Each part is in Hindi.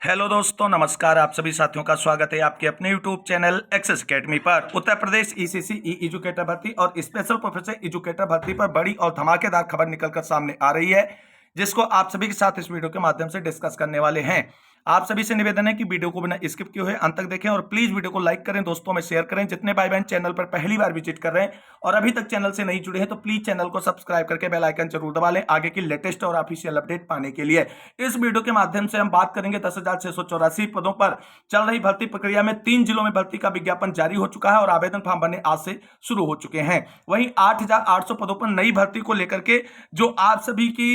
हेलो दोस्तों, नमस्कार। आप सभी साथियों का स्वागत है आपके अपने यूट्यूब चैनल एक्सेस एकेडमी पर। उत्तर प्रदेश ईसीसी ई एजुकेटर भर्ती और स्पेशल प्रोफेसर एजुकेटर भर्ती पर बड़ी और धमाकेदार खबर निकलकर सामने आ रही है, जिसको आप सभी के साथ इस वीडियो के माध्यम से डिस्कस करने वाले हैं। आप सभी से निवेदन है कि वीडियो को बिना स्किप किए हुए अंत तक देखें और प्लीज वीडियो को लाइक करें, दोस्तों में शेयर करें। जितने भाई बहन चैनल पर पहली बार विजिट कर रहे हैं और अभी तक चैनल से नहीं जुड़े हैं तो प्लीज चैनल को सब्सक्राइब करके बेल आइकन जरूर दबा लें आगे की लेटेस्ट और ऑफिशियल अपडेट पाने के लिए। इस वीडियो के माध्यम से हम बात करेंगे 10,684 पदों पर चल रही भर्ती प्रक्रिया में 3 जिलों में भर्ती का विज्ञापन जारी हो चुका है और आवेदन फॉर्म भरने आज से शुरू हो चुके हैं। वहीं 8,800 पदों पर नई भर्ती को लेकर के जो आप सभी की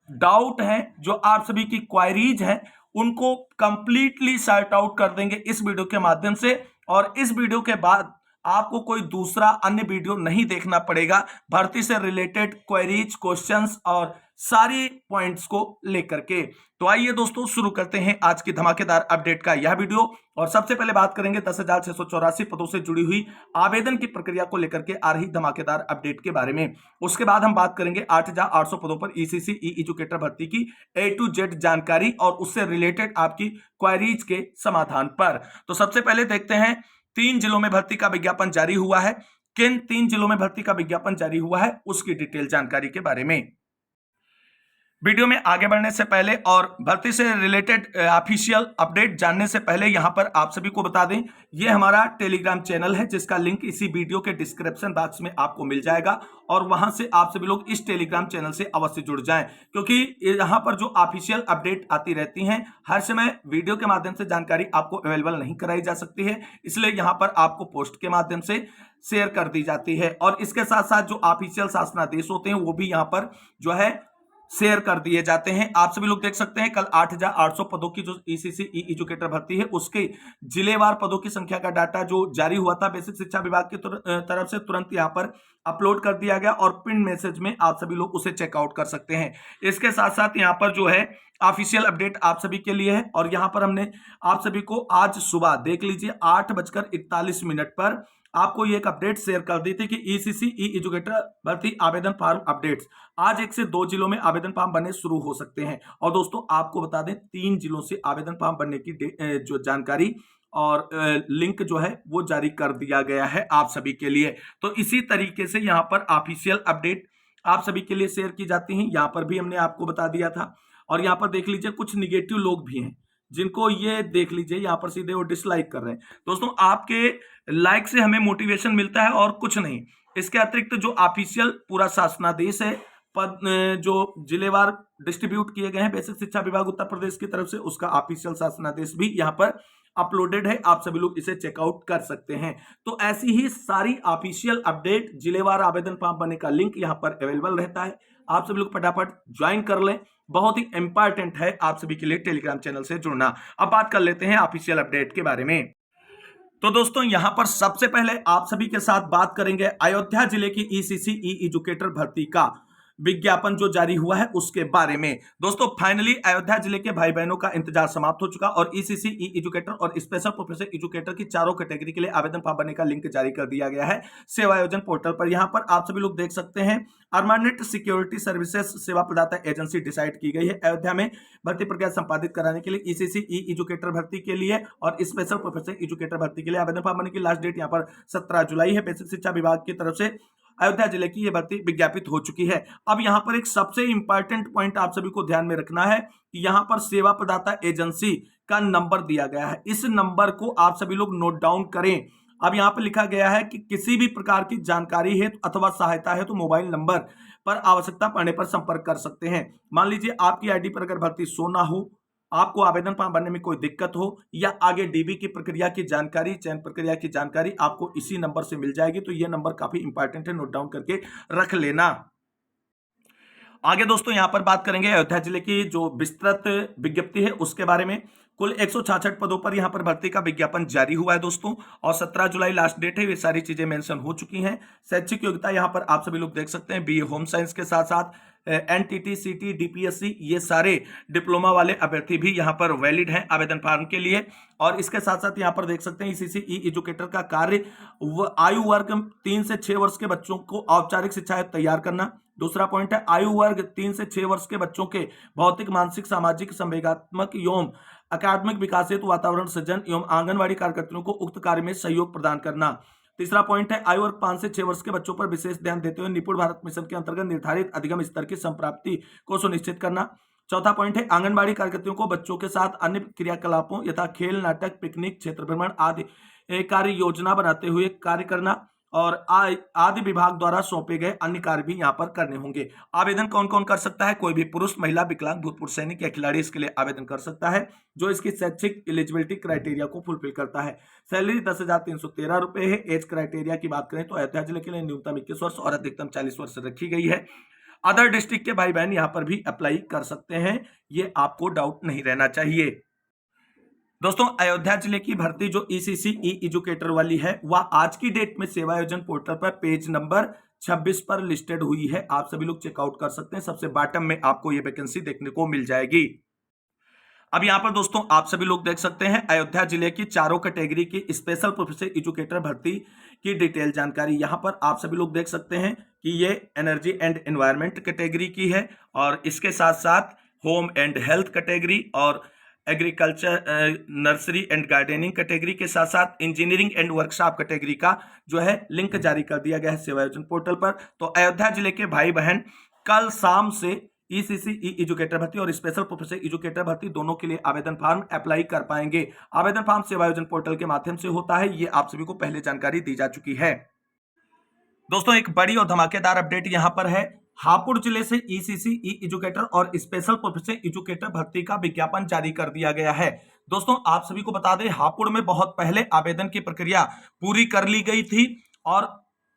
डाउट है, जो आप सभी की क्वायरीज हैं, उनको कंप्लीटली सॉर्ट आउट कर देंगे इस वीडियो के माध्यम से। और इस वीडियो के बाद आपको कोई दूसरा अन्य वीडियो नहीं देखना पड़ेगा। भर्ती से रिलेटेड क्वेरीज, क्वेश्चंस और सारी पॉइंट्स को लेकर के तो आइए दोस्तों शुरू करते हैं आज की धमाकेदार अपडेट का यह वीडियो। और सबसे पहले बात करेंगे 10,684 पदों से जुड़ी हुई आवेदन की प्रक्रिया को लेकर के आ रही धमाकेदार अपडेट के बारे में। उसके बाद हम बात करेंगे 8,800 पदों पर ईसीसी ई एजुकेटर भर्ती की A to Z जानकारी और उससे रिलेटेड आपकी क्वेरीज के समाधान पर। तो सबसे पहले देखते हैं 3 जिलों में भर्ती का विज्ञापन जारी हुआ है। किन 3 जिलों में भर्ती का विज्ञापन जारी हुआ है उसकी डिटेल जानकारी के बारे में। वीडियो में आगे बढ़ने से पहले और भर्ती से रिलेटेड ऑफिशियल अपडेट जानने से पहले यहां पर आप सभी को बता दें, ये हमारा टेलीग्राम चैनल है जिसका लिंक इसी वीडियो के डिस्क्रिप्शन बॉक्स में आपको मिल जाएगा और वहां से आप सभी लोग इस टेलीग्राम चैनल से अवश्य जुड़ जाएं, क्योंकि यहां पर जो ऑफिशियल अपडेट आती रहती हैं हर समय वीडियो के माध्यम से जानकारी आपको अवेलेबल नहीं कराई जा सकती है, इसलिए यहां पर आपको पोस्ट के माध्यम से शेयर कर दी जाती है। और इसके साथ साथ जो ऑफिशियल शासनादेश होते हैं वो भी यहाँ पर जो है शेयर कर दिए जाते हैं। आप सभी लोग देख सकते हैं कल 8,800 पदों की जो ईसीसी ई एजुकेटर भर्ती है उसके जिलेवार पदों की संख्या का डाटा जो जारी हुआ था बेसिक शिक्षा विभाग की तरफ से तुरंत यहां पर अपलोड कर दिया गया और पिन मैसेज में आप सभी लोग उसे चेकआउट कर सकते हैं। इसके साथ साथ यहां पर जो है ऑफिशियल अपडेट आप सभी के लिए है और यहां पर हमने आप सभी को आज सुबह देख लीजिए 8:41 पर आपको ये एक अपडेट शेयर कर दी थी कि ईसीसी ई एजुकेटर भर्ती आवेदन फॉर्म अपडेट्स आज 1 से 2 जिलों में आवेदन फॉर्म बनने शुरू हो सकते हैं। और दोस्तों आपको बता दें 3 जिलों से आवेदन फॉर्म बनने की जो जानकारी और लिंक जो है वो जारी कर दिया गया है आप सभी के लिए। तो इसी तरीके से यहाँ पर ऑफिशियल अपडेट आप सभी के लिए शेयर की जाती हैं। यहाँ पर भी हमने आपको बता दिया था और यहाँ पर देख लीजिए कुछ निगेटिव लोग भी हैं जिनको ये देख लीजिए यहाँ पर सीधे वो डिसलाइक कर रहे हैं। दोस्तों आपके लाइक से हमें मोटिवेशन मिलता है और कुछ नहीं। इसके अतिरिक्त जो ऑफिशियल पूरा शासनादेश है पद जो जिलेवार डिस्ट्रीब्यूट किए गए हैं बेसिक शिक्षा विभाग उत्तर प्रदेश की तरफ से उसका ऑफिशियल शासनादेश भी यहाँ पर अपलोडेड है, आप सभी लोग इसे चेकआउट कर सकते हैं। तो ऐसी ही सारी ऑफिशियल अपडेट जिलेवार आवेदन फॉर्म बनने का लिंक यहाँ पर अवेलेबल रहता है, आप सभी लोग फटाफट ज्वाइन कर लें। बहुत ही इंपॉर्टेंट है आप सभी के लिए टेलीग्राम चैनल से जुड़ना। अब बात कर लेते हैं ऑफिशियल अपडेट के बारे में। तो दोस्तों यहां पर सबसे पहले आप सभी के साथ बात करेंगे अयोध्या जिले की ईसीसी ई एजुकेटर भर्ती का विज्ञापन जो जारी हुआ है उसके बारे में। दोस्तों फाइनली अयोध्या जिले के भाई बहनों का इंतजार समाप्त हो चुका और ईसीसी ई एजुकेटर और स्पेशल प्रोफेसर एजुकेटर की चारों कैटेगरी के लिए आवेदन फॉर्म भरने का लिंक जारी कर दिया गया है सेवा आयोजन पोर्टल पर। यहां पर आप सभी लोग देख सकते हैं परमानेंट सिक्योरिटी सर्विसेज सेवा प्रदाता एजेंसी डिसाइड की गई है अयोध्या में भर्ती प्रक्रिया संपादित कराने के लिए। ईसीसी ई एजुकेटर भर्ती के लिए और स्पेशल प्रोफेसर एजुकेटर भर्ती के लिए आवेदन फॉर्म भरने की लास्ट डेट यहाँ पर 17 जुलाई है। बेसिक शिक्षा विभाग की तरफ से अयोध्या जिले की यह भर्ती विज्ञापित हो चुकी है। अब यहां पर एक सबसे इंपॉर्टेंट पॉइंट आप सभी को ध्यान में रखना है कि यहां पर सेवा प्रदाता एजेंसी का नंबर दिया गया है, इस नंबर को आप सभी लोग नोट डाउन करें। अब यहां पर लिखा गया है कि किसी भी प्रकार की जानकारी है अथवा सहायता है तो मोबाइल नंबर पर आवश्यकता पड़ने पर संपर्क कर सकते हैं। मान लीजिए आपकी आईडी पर अगर भर्ती शो ना हो, आपको आवेदन फॉर्म भरने में कोई दिक्कत हो या आगे डीबी की प्रक्रिया की जानकारी, चयन प्रक्रिया की जानकारी आपको इसी नंबर से मिल जाएगी। तो यह नंबर काफी इंपॉर्टेंट है, नोट डाउन करके रख लेना। आगे दोस्तों यहां पर बात करेंगे अयोध्या जिले की जो विस्तृत विज्ञप्ति है उसके बारे में। कुल 166 पदों पर यहां पर भर्ती का विज्ञापन जारी हुआ है दोस्तों और 17 जुलाई लास्ट डेट है। ये सारी चीजें मेंशन हो चुकी हैं। शैक्षिक योग्यता यहां पर आप सभी लोग देख सकते हैं बीए होम साइंस के साथ साथ एनटीटी, सीटी, डीपीएससी ये सारे डिप्लोमा वाले अभ्यर्थी भी यहां पर वैलिड हैं आवेदन फॉर्म के लिए। और इसके साथ साथ यहां पर देख सकते हैं ईसीसी ई एजुकेटर का कार्य आयु वर्ग 3 से 6 वर्ष के बच्चों को औपचारिक शिक्षा तैयार करना, दूसरा पॉइंट है आयु वर्ग 3 से 6 वर्ष के बच्चों के भौतिक, मानसिक, सामाजिक, संवेगात्मक एवं अकादमिक विकास हेतु वातावरण सृजन एवं आंगनबाड़ी कार्यकर्ताओं को उक्त कार्य में सहयोग प्रदान करना। तीसरा पॉइंट है आयु वर्ग 5 से 6 वर्ष के बच्चों पर विशेष ध्यान देते हुए निपुण भारत मिशन के अंतर्गत निर्धारित अधिगम स्तर की संप्राप्ति को सुनिश्चित करना। चौथा पॉइंट है आंगनबाड़ी कार्यकर्ताओं को बच्चों के साथ अन्य क्रियाकलापों यथा खेल, नाटक, पिकनिक, क्षेत्र भ्रमण आदि कार्य योजना बनाते हुए कार्य करना और आदि विभाग द्वारा सौंपे गए अन्य कार्य भी यहाँ पर करने होंगे। आवेदन कौन कौन कर सकता है? कोई भी पुरुष, महिला, विकलांग, भूतपूर्व सैनिक या खिलाड़ी इसके लिए आवेदन कर सकता है जो इसकी शैक्षिक एलिजिबिलिटी क्राइटेरिया को फुलफिल करता है। सैलरी 10,313 रुपए है। एज क्राइटेरिया की बात करें तो अयोध्या जिले के लिए न्यूनतम 21 वर्ष और अधिकतम 40 वर्ष रखी गई है। अदर डिस्ट्रिक्ट के भाई बहन यहाँ पर भी अप्लाई कर सकते हैं, ये आपको डाउट नहीं रहना चाहिए। दोस्तों, अयोध्या जिले की भर्ती जो ईसीसी ई एजुकेटर वाली है वह आज की डेट में सेवा आयोजन पोर्टल पर पेज नंबर 26 पर लिस्टेड हुई है। आप सभी लोग चेकआउट कर सकते हैं। सबसे बॉटम में आपको यह वैकेंसी देखने को मिल जाएगी। अब यहां पर दोस्तों आप सभी लोग देख सकते हैं अयोध्या जिले की चारों कैटेगरी की स्पेशल प्रोफेशनल एजुकेटर भर्ती की डिटेल जानकारी। यहां पर आप सभी लोग देख सकते हैं कि ये एनर्जी एंड एनवायरमेंट कैटेगरी की है और इसके साथ साथ होम एंड हेल्थ कैटेगरी और agriculture, nursery and gardening category के साथ साथ इंजीनियरिंग एंड वर्कशॉप कैटेगरी का जो है लिंक जारी कर दिया गया है सेवा आयोजन पोर्टल पर। तो अयोध्या जिले के भाई बहन कल शाम से ईसीसी ई एजुकेटर भर्ती और स्पेशल प्रोफेशनल एजुकेटर भर्ती दोनों के लिए आवेदन फॉर्म अप्लाई कर पाएंगे। आवेदन फॉर्म सेवा आयोजन पोर्टल के माध्यम से होता है, ये आप सभी को पहले जानकारी दी जा चुकी है। दोस्तों, एक बड़ी और धमाकेदार अपडेट यहां पर है। हापुड़ जिले से ईसीसी ई एजुकेटर और स्पेशल प्रोफेशनल एजुकेटर भर्ती का विज्ञापन जारी कर दिया गया है। दोस्तों, आप सभी को बता दें हापुड़ में बहुत पहले आवेदन की प्रक्रिया पूरी कर ली गई थी और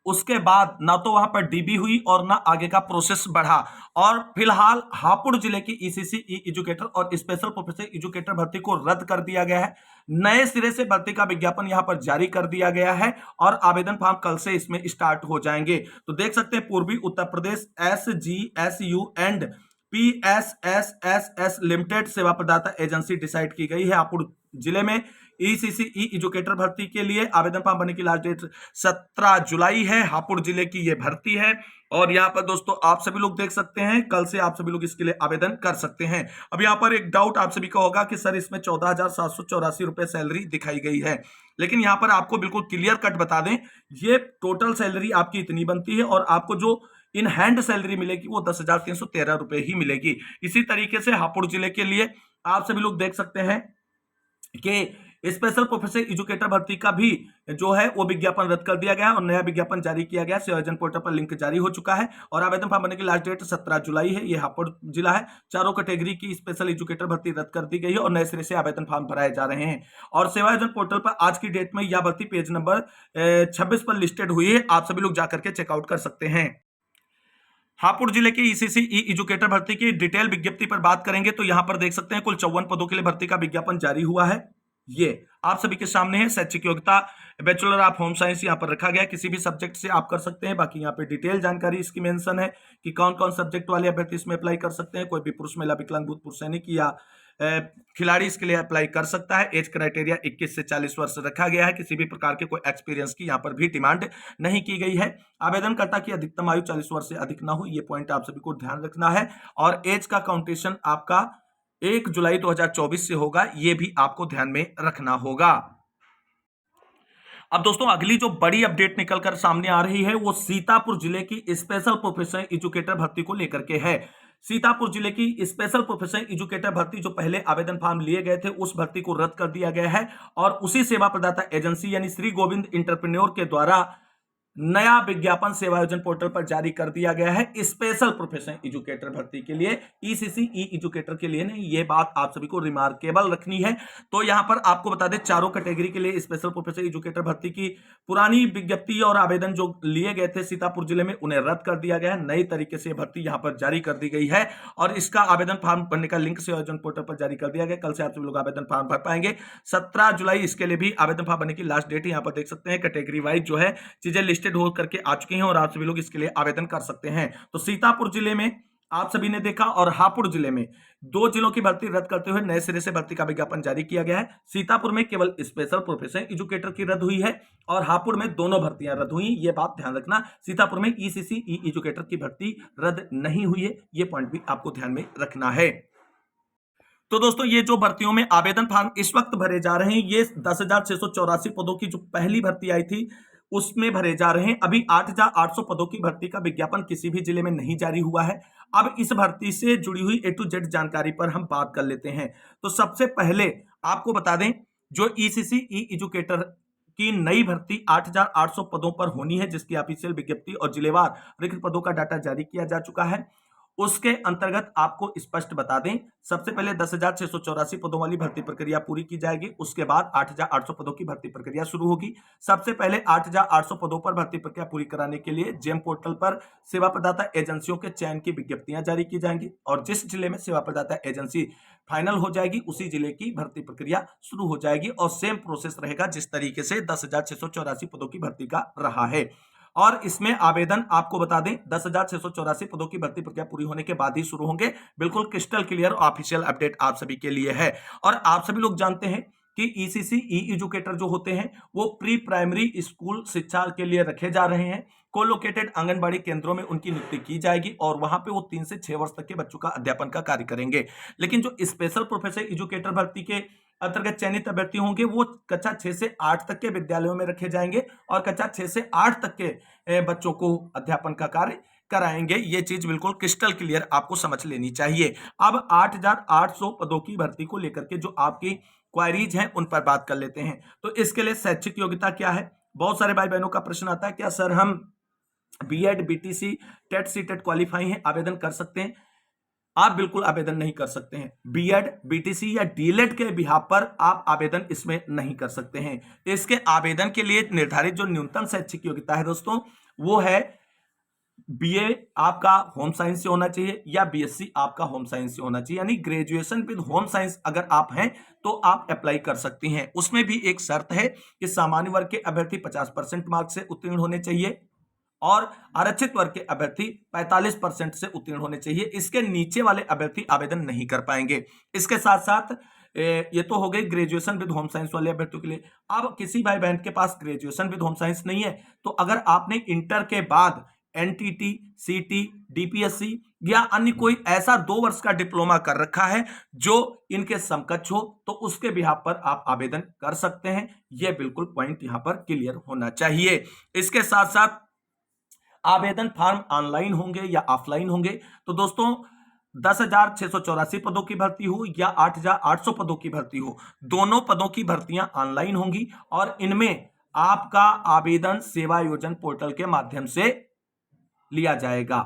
उसके बाद ना तो वहां पर डीबी हुई और ना आगे का प्रोसेस बढ़ा और फिलहाल हापुड़ जिले की ईसीसी ई एजुकेटर और स्पेशल प्रोफेशनल एजुकेटर भर्ती को रद्द कर दिया गया है। नए सिरे से भर्ती का विज्ञापन यहां पर जारी कर दिया गया है और आवेदन फॉर्म कल से इसमें स्टार्ट हो जाएंगे। तो देख सकते हैं पूर्वी Uttar Pradesh SGSU and PSSSS limited सेवा प्रदाता एजेंसी डिसाइड की गई है। हापुड़ जिले में ईसीसी ई एजुकेटर भर्ती के लिए आवेदन फॉर्म भरने की लास्ट डेट 17 जुलाई है। हापुड़ जिले की यह भर्ती है और यहाँ पर दोस्तों आप सभी लोग देख सकते हैं कल से आप सभी लोग इसके लिए आवेदन कर सकते हैं। अब यहाँ पर एक डाउट आप सभी का होगा कि सर इसमें 14,784 रुपए सैलरी दिखाई गई है, लेकिन यहाँ पर आपको बिल्कुल क्लियर कट बता दें ये टोटल सैलरी आपकी इतनी बनती है और आपको जो इन हैंड सैलरी मिलेगी वो 10,313 रुपए ही मिलेगी। इसी तरीके से हापुड़ जिले के लिए आप सभी लोग देख सकते हैं कि स्पेशल प्रोफेशनल एजुकेटर भर्ती का भी जो है वो विज्ञापन रद्द कर दिया गया है और नया विज्ञापन जारी किया गया। सेवा आयोजन पोर्टल पर लिंक जारी हो चुका है और आवेदन फॉर्म भरने की लास्ट डेट 17 जुलाई है। ये हापुड़ जिला है। चारों कैटेगरी की स्पेशल एजुकेटर भर्ती रद्द कर दी गई है और नए सिरे से आवेदन फॉर्म भराए जा रहे हैं और सेवा आयोजन पोर्टल पर आज की डेट में यह भर्ती पेज नंबर 26 पर लिस्टेड हुई है। आप सभी लोग जाकर के चेकआउट कर सकते हैं। हापुड़ जिले की ईसीसी ई एजुकेटर भर्ती की डिटेल विज्ञप्ति पर बात करेंगे तो यहां पर देख सकते हैं कुल 54 पदों के लिए भर्ती का विज्ञापन जारी हुआ है। ये आप सभी के सामने है। शैक्षिक योग्यता बैचलर ऑफ होम साइंस यहाँ पर रखा गया, किसी भी सब्जेक्ट से आप कर सकते हैं। बाकी यहाँ पे डिटेल जानकारी इसकी मेंशन है कि कौन कौन सब्जेक्ट वाले अभ्यर्थी इसमें अप्लाई कर सकते हैं। कोई भी पुरुष, महिला, विकलांग, भूतपूर्व सैनिक या खिलाड़ी इसके लिए अप्लाई कर सकता है। एज क्राइटेरिया 21 से 40 वर्ष रखा गया है। किसी भी प्रकार के कोई एक्सपीरियंस की यहाँ पर भी डिमांड नहीं की गई है। आवेदनकर्ता की अधिकतम आयु 40 वर्ष से अधिक ना हो, ये पॉइंट आप सभी को ध्यान रखना है और एज का काउंटेशन आपका 1 जुलाई 2024 से होगा, ये भी आपको ध्यान में रखना होगा। अब दोस्तों अगली जो बड़ी अपडेट निकलकर सामने आ रही है वो सीतापुर जिले की स्पेशल प्रोफेशनल एजुकेटर भर्ती को लेकर के है। सीतापुर जिले की स्पेशल प्रोफेशनल एजुकेटर भर्ती जो पहले आवेदन फॉर्म लिए गए थे उस भर्ती को रद्द कर दिया गया है और उसी सेवा प्रदाता एजेंसी यानी श्री गोविंद इंटरप्रेन्योर के द्वारा नया विज्ञापन सेवा आयोजन पोर्टल पर जारी कर दिया गया है स्पेशल प्रोफेशनल एजुकेटर भर्ती के लिए। ईसीसी ई एजुकेटर के लिए नहीं, ये बात आप सभी को रिमार्केबल रखनी है। तो यहां पर आपको बता दें चारों कैटेगरी के लिए स्पेशल प्रोफेशनल एजुकेटर भर्ती की पुरानी विज्ञप्ति और आवेदन जो लिए गए थे सीतापुर जिले में उन्हें रद्द कर दिया गया है। नई तरीके से भर्ती यहां पर जारी कर दी गई है और इसका आवेदन फॉर्म भरने का लिंक सेवा आयोजन पोर्टल पर जारी कर दिया गया। कल से आप सभी लोग आवेदन फॉर्म भर पाएंगे। 17 जुलाई इसके लिए भी आवेदन फॉर्म भरने की लास्ट डेट यहाँ पर देख सकते हैं। कैटेगरी वाइज जो है चीजें लिस्टेड हो करके आ चुकी हैं और आप सभी लोग इसके लिए आवेदन कर सकते हैं। तो सीतापुर जिले में आप सभी ने देखा, और हापुड़ जिले में 2 जिलों की भर्ती रद्द करते हुए नए सिरे से भर्ती का विज्ञापन जारी किया गया है। सीतापुर में केवल स्पेशल प्रोफेशन एजुकेटर की रद्द हुई है और हापुड़ में दोनों भर्तियां रद्द हुई। ये बात ध्यान रखना, सीतापुर में ईसीसी ई एजुकेटर की भर्ती रद्द नहीं हुई है, ये पॉइंट भी आपको ध्यान में रखना है। तो दोस्तों, ये जो भर्तियों में आवेदन फॉर्म इस वक्त भरे जा रहे हैं, ये 10,684 पदों की जो पहली भर्ती आई थी उसमें भरे जा रहे हैं। अभी 8,800 पदों की भर्ती का विज्ञापन किसी भी जिले में नहीं जारी हुआ है। अब इस भर्ती से जुड़ी हुई A to Z जानकारी पर हम बात कर लेते हैं। तो सबसे पहले आपको बता दें, जो ईसीसी ई एजुकेटर की नई भर्ती 8,800 पदों पर होनी है, जिसकी ऑफिशियल विज्ञप्ति और जिलेवार रिक्त पदों का डाटा जारी किया जा चुका है। उसके अंतर्गत आपको स्पष्ट बता दें, सबसे पहले 10,684 पदों वाली भर्ती प्रक्रिया पूरी की जाएगी। उसके बाद 8,800 पदों की भर्ती प्रक्रिया शुरू होगी। सबसे पहले 8,800 पदों पर भर्ती प्रक्रिया पूरी कराने के लिए जेम पोर्टल पर सेवा प्रदाता एजेंसियों के चयन की विज्ञप्तियां जारी की जाएंगी और जिस जिले में सेवा प्रदाता एजेंसी फाइनल हो जाएगी उसी जिले की भर्ती प्रक्रिया शुरू हो जाएगी और सेम प्रोसेस रहेगा जिस तरीके से 10,684 पदों की भर्ती का रहा है। और इसमें आवेदन आपको बता दें, 10,684 पदों की भर्ती प्रक्रिया पूरी होने के बाद ही शुरू होंगे। बिल्कुल क्रिस्टल क्लियर ऑफिशियल अपडेट आप सभी के लिए है। और आप सभी लोग जानते हैं कि ईसीसी ई एजुकेटर जो होते हैं वो प्री प्राइमरी स्कूल शिक्षा के लिए रखे जा रहे हैं। कोलोकेटेड आंगनबाड़ी केंद्रों में उनकी नियुक्ति की जाएगी और वहां पे वो 3 से 6 वर्ष तक के बच्चों का अध्यापन का कार्य करेंगे। लेकिन जो स्पेशल प्रोफेसर एजुकेटर भर्ती के अंतर्गत चयनित अभ्यर्थी होंगे वो कक्षा 6 से 8 तक के विद्यालयों में रखे जाएंगे और कक्षा 6 से 8 तक के बच्चों को अध्यापन का कार्य कराएंगे। ये चीज बिल्कुल क्रिस्टल क्लियर आपको समझ लेनी चाहिए। अब 8,800 पदों की भर्ती को लेकर के जो आपकी क्वारीज हैं उन पर बात कर लेते हैं। तो इसके लिए शैक्षिक योग्यता क्या है? बहुत सारे भाई बहनों का प्रश्न आता है, क्या सर हम BEd, BTC, TET, CTET qualify हैं, आवेदन कर सकते हैं? आप बिल्कुल आवेदन नहीं कर सकते हैं। बीएड, बीटीसी या डीएलएड के बिहाफ पर आप आवेदन इसमें नहीं कर सकते हैं। इसके आवेदन के लिए निर्धारित जो न्यूनतम शैक्षिक योग्यता है दोस्तों, वो है बीए आपका होम साइंस से होना चाहिए या बीएससी आपका होम साइंस से होना चाहिए, यानी ग्रेजुएशन विद होम साइंस अगर आप हैं तो आप अप्लाई कर सकती हैं। उसमें भी एक शर्त है कि सामान्य वर्ग के अभ्यर्थी 50% मार्क से उत्तीर्ण होने चाहिए और आरक्षित वर्ग के अभ्यर्थी 45% से उत्तीर्ण होने चाहिए। इसके नीचे वाले अभ्यर्थी आवेदन नहीं कर पाएंगे। इसके साथ साथ ये तो हो गई ग्रेजुएशन विद होम साइंस वाले अभ्यर्थियों के लिए। अब किसी भाई बहन के पास ग्रेजुएशन विद होम साइंस नहीं है तो अगर आपने इंटर के बाद एनटीटी, सीटी, डीपीएससी या अन्य कोई ऐसा 2 वर्ष का डिप्लोमा कर रखा है जो इनके समकक्ष हो तो उसके बिहाफ पर आप आवेदन कर सकते हैं। यह बिल्कुल पॉइंट यहां पर क्लियर होना चाहिए। इसके साथ साथ आवेदन फॉर्म ऑनलाइन होंगे या ऑफलाइन होंगे? तो दोस्तों 10,684 पदों की भर्ती हो या 8,800 पदों की भर्ती हो, दोनों पदों की भर्तियां ऑनलाइन होंगी और इनमें आपका आवेदन सेवा योजन पोर्टल के माध्यम से लिया जाएगा।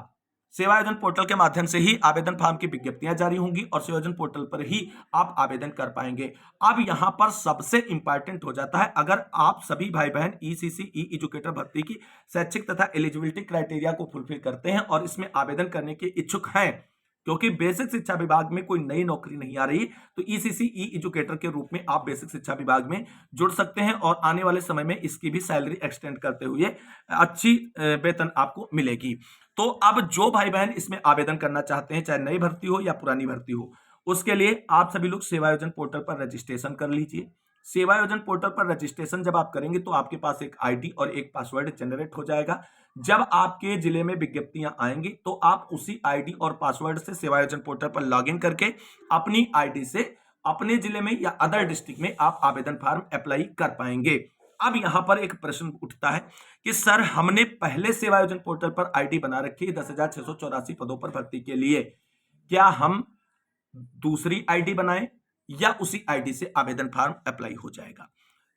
सेवा योजन पोर्टल के माध्यम से ही आवेदन फॉर्म की विज्ञप्तियां जारी होंगी और सेवा योजन पोर्टल पर ही आप आवेदन कर पाएंगे। अब यहां पर सबसे इंपॉर्टेंट हो जाता है, अगर आप सभी भाई बहन ईसीसी ई एजुकेटर भर्ती की शैक्षिक तथा एलिजिबिलिटी क्राइटेरिया को फुलफिल करते हैं और इसमें आवेदन करने के इच्छुक हैं, क्योंकि बेसिक शिक्षा विभाग में कोई नई नौकरी नहीं आ रही, तो ईसीसी ई एजुकेटर के रूप में आप बेसिक शिक्षा विभाग में जुड़ सकते हैं और आने वाले समय में इसकी भी सैलरी एक्सटेंड करते हुए अच्छी वेतन आपको मिलेगी। तो अब जो भाई बहन इसमें आवेदन करना चाहते हैं, चाहे नई भर्ती हो या पुरानी भर्ती हो, उसके लिए आप सभी लोग सेवा योजन पोर्टल पर रजिस्ट्रेशन कर लीजिए। सेवा योजन पोर्टल पर रजिस्ट्रेशन जब आप करेंगे तो आपके पास एक आईडी और एक पासवर्ड जनरेट हो जाएगा। जब आपके जिले में विज्ञप्तियां आएंगी तो आप उसी आईडी और पासवर्ड से सेवा योजन पोर्टल पर लॉगिन करके अपनी आईडी से अपने जिले में या अदर डिस्ट्रिक्ट में आप आवेदन फॉर्म अप्लाई कर पाएंगे। अब यहां पर एक प्रश्न उठता है कि सर हमने पहले सेवा योजन पोर्टल पर आईडी बना रखी है 10,684 पदों पर भर्ती के लिए, क्या हम दूसरी आईडी बनाएं या उसी आईडी से आवेदन फॉर्म अप्लाई हो जाएगा?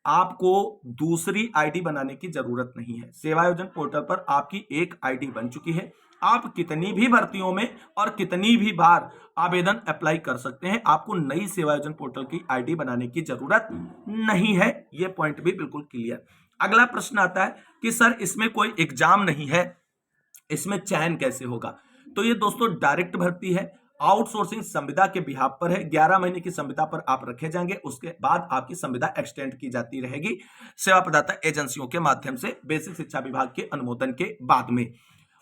आपको दूसरी आईडी बनाने की जरूरत नहीं है। सेवा योजन पोर्टल पर आपकी एक आईडी बन चुकी है। आप कितनी भी भर्तियों में और कितनी भी बार आवेदन अप्लाई कर सकते हैं। आपको नई सेवा योजन पोर्टल की आईडी बनाने की जरूरत नहीं है। यह पॉइंट भी बिल्कुल क्लियर। अगला प्रश्न आता है कि सर इसमें कोई एग्जाम नहीं है, इसमें चयन कैसे होगा? तो ये दोस्तों डायरेक्ट भर्ती है, आउटसोर्सिंग संविदा के बिहाफ पर है। 11 महीने की संविदा पर आप रखे जाएंगे, उसके बाद आपकी संविदा एक्सटेंड की जाती रहेगी सेवा प्रदाता एजेंसियों के माध्यम से बेसिक शिक्षा विभाग के अनुमोदन के बाद में।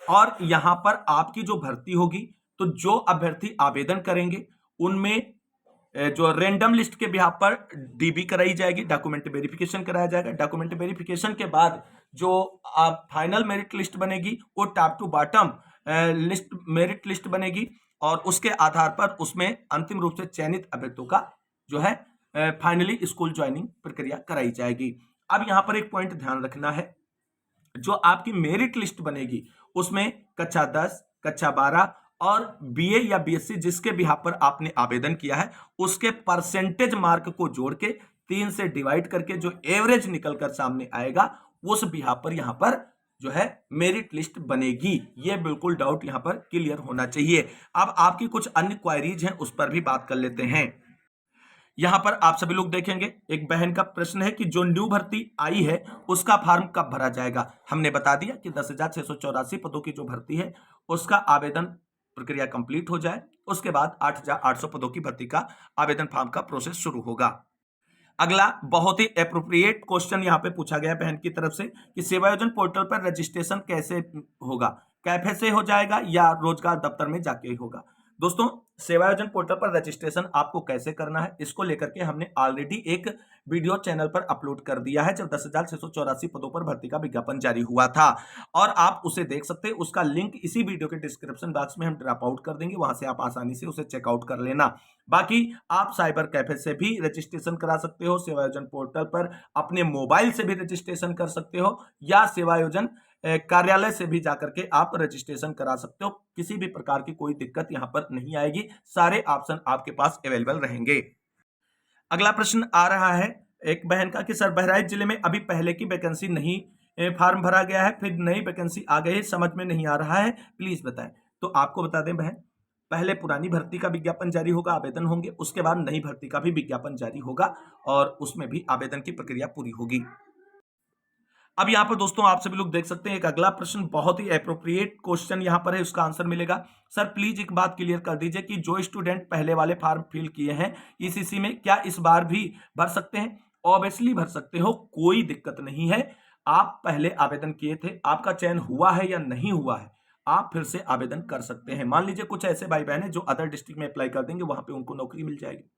और यहां पर आपकी जो भर्ती होगी तो जो अभ्यर्थी आवेदन करेंगे उनमें जो रैंडम लिस्ट के बिहाफ पर डीबी कराई जाएगी, डॉक्यूमेंट वेरिफिकेशन कराया जाएगा। डॉक्यूमेंट वेरिफिकेशन के बाद जो फाइनल मेरिट लिस्ट बनेगी वो top to bottom list merit list बनेगी और उसके आधार पर उसमें अंतिम रूप से चयनित अभ्यर्थियों का जो है फाइनली स्कूल ज्वाइनिंग प्रक्रिया कराई जाएगी। अब यहां पर एक पॉइंट ध्यान रखना है, जो आपकी मेरिट लिस्ट बनेगी उसमें कक्षा 10, कक्षा 12 और बीए या बीएससी जिसके बिहाफ पर आपने आवेदन किया है उसके परसेंटेज मार्क को जोड़ के 3 से डिवाइड करके जो एवरेज निकलकर सामने आएगा उस बिहाफ पर यहां पर जो है मेरिट लिस्ट बनेगी। यह बिल्कुल डाउट यहां पर क्लियर होना चाहिए। अब आपकी कुछ अन्य क्वायरीज हैं उस पर भी बात कर लेते हैं। यहां पर आप सभी लोग देखेंगे एक बहन का प्रश्न है कि जो न्यू भर्ती आई है उसका फॉर्म कब भरा जाएगा। हमने बता दिया कि 10,684 पदों की जो भर्ती है उसका आवेदन प्रक्रिया कंप्लीट हो जाए, उसके बाद 8,800 पदों की भर्ती का आवेदन फॉर्म का प्रोसेस शुरू होगा। अगला बहुत ही एप्रोप्रिएट क्वेश्चन यहां पे पूछा गया बहन की तरफ से कि सेवायोजन पोर्टल पर रजिस्ट्रेशन कैसे होगा, कैफे से हो जाएगा या रोजगार दफ्तर में जाके होगा। दोस्तों सेवायोजन पोर्टल पर रजिस्ट्रेशन आपको कैसे करना है इसको लेकर के हमने ऑलरेडी एक वीडियो चैनल पर अपलोड कर दिया है जब 10,684 पदों पर भर्ती का विज्ञापन जारी हुआ था और आप उसे देख सकते हैं। उसका लिंक इसी वीडियो के डिस्क्रिप्शन बॉक्स में हम ड्रॉप आउट कर देंगे, वहां से आप आसानी से उसे चेकआउट कर लेना। बाकी आप साइबर कैफे से भी रजिस्ट्रेशन करा सकते हो, सेवायोजन पोर्टल पर अपने मोबाइल से भी रजिस्ट्रेशन कर सकते हो या सेवायोजन कार्यालय से भी जाकर के आप रजिस्ट्रेशन करा सकते हो। किसी भी प्रकार की कोई दिक्कत यहां पर नहीं आएगी, सारे ऑप्शन आपके पास अवेलेबल रहेंगे। अगला प्रश्न आ रहा है एक बहन का कि सर बहराइच जिले में अभी पहले की वैकेंसी नहीं फॉर्म भरा गया है, फिर नई वैकेंसी आ गई है, समझ में नहीं आ रहा है, प्लीज बताएं। तो आपको बता दें बहन, पहले पुरानी भर्ती का विज्ञापन जारी होगा, आवेदन होंगे, उसके बाद नई भर्ती का भी विज्ञापन जारी होगा और उसमें भी आवेदन की प्रक्रिया पूरी होगी। अब यहां पर दोस्तों आप सभी लोग देख सकते हैं एक अगला प्रश्न बहुत ही एप्रोप्रिएट क्वेश्चन यहां पर है, उसका आंसर मिलेगा। सर प्लीज एक बात क्लियर कर दीजिए कि जो स्टूडेंट पहले वाले फॉर्म फिल किए हैं ईसीसी में क्या इस बार भी भर सकते हैं? ऑब्वियसली भर सकते हो, कोई दिक्कत नहीं है। आप पहले आवेदन किए थे, आपका चयन हुआ है या नहीं हुआ है, आप फिर से आवेदन कर सकते हैं। मान लीजिए कुछ ऐसे भाई बहन है जो अदर डिस्ट्रिक्ट में अप्लाई कर देंगे, वहां पे उनको नौकरी मिल जाएगी,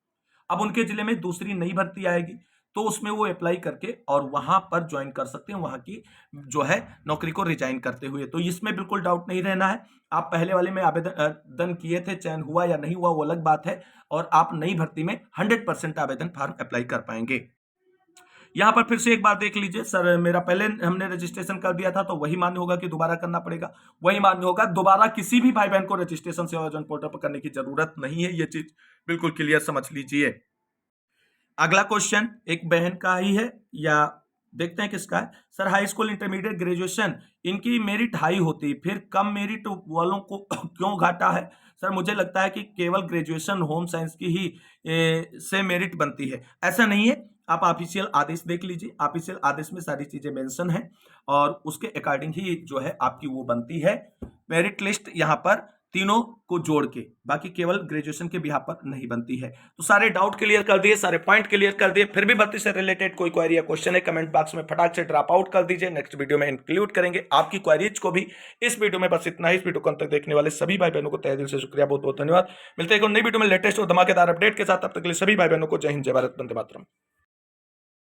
अब उनके जिले में दूसरी नई भर्ती आएगी तो उसमें वो अप्लाई करके और वहां पर ज्वाइन कर सकते हैं, वहां की जो है नौकरी को रिजाइन करते हुए। तो इसमें बिल्कुल डाउट नहीं रहना है। आप पहले वाले में आवेदन किए थे, चयन हुआ या नहीं हुआ वो अलग बात है, और आप नई भर्ती में 100% आवेदन फॉर्म अप्लाई कर पाएंगे। यहां पर फिर से एक बार देख लीजिए, सर मेरा पहले हमने रजिस्ट्रेशन कर दिया था तो वही मान्य होगा कि दोबारा करना पड़ेगा? वही मान्य होगा, दोबारा किसी भी भाई बहन को रजिस्ट्रेशन सेवायोजन पोर्टल पर करने की जरूरत नहीं है, ये चीज बिल्कुल क्लियर समझ लीजिए। अगला क्वेश्चन एक बहन का ही है, या देखते हैं किसका है। Sir high school intermediate graduation इनकी मेरिट हाई होती, फिर कम मेरिट वालों को क्यों घाटा है? सर मुझे लगता है कि केवल ग्रेजुएशन होम साइंस की ही से मेरिट बनती है, ऐसा नहीं है। आप ऑफिशियल आदेश देख लीजिए, ऑफिशियल आदेश में सारी चीजें मेंशन है और उसके अकॉर्डिंग ही जो है आपकी वो बनती है मेरिट लिस्ट, यहाँ पर तीनों को जोड़ के, बाकी केवल ग्रेजुएशन के बिहाफ पर नहीं बनती है। तो सारे डाउट क्लियर कर दिए, सारे पॉइंट क्लियर कर दिए। फिर भी भर्ती से रिलेटेड कोई क्वेरी या क्वेश्चन है कमेंट बॉक्स में फटाक से ड्रॉप आउट कर दीजिए, नेक्स्ट वीडियो में इंक्लूड करेंगे आपकी क्वेरीज को भी इस वीडियो में। बस इतना ही। इस वीडियो को अंत तक देखने वाले सभी भाई बहनों को तहे दिल से शुक्रिया, बहुत बहुत धन्यवाद। मिलते हैं एक नई वीडियो में लेटेस्ट और धमाकेदार अपडेट के साथ, तब तक के लिए सभी भाई बहनों को जय हिंद, जय भारत, वंदे मातरम।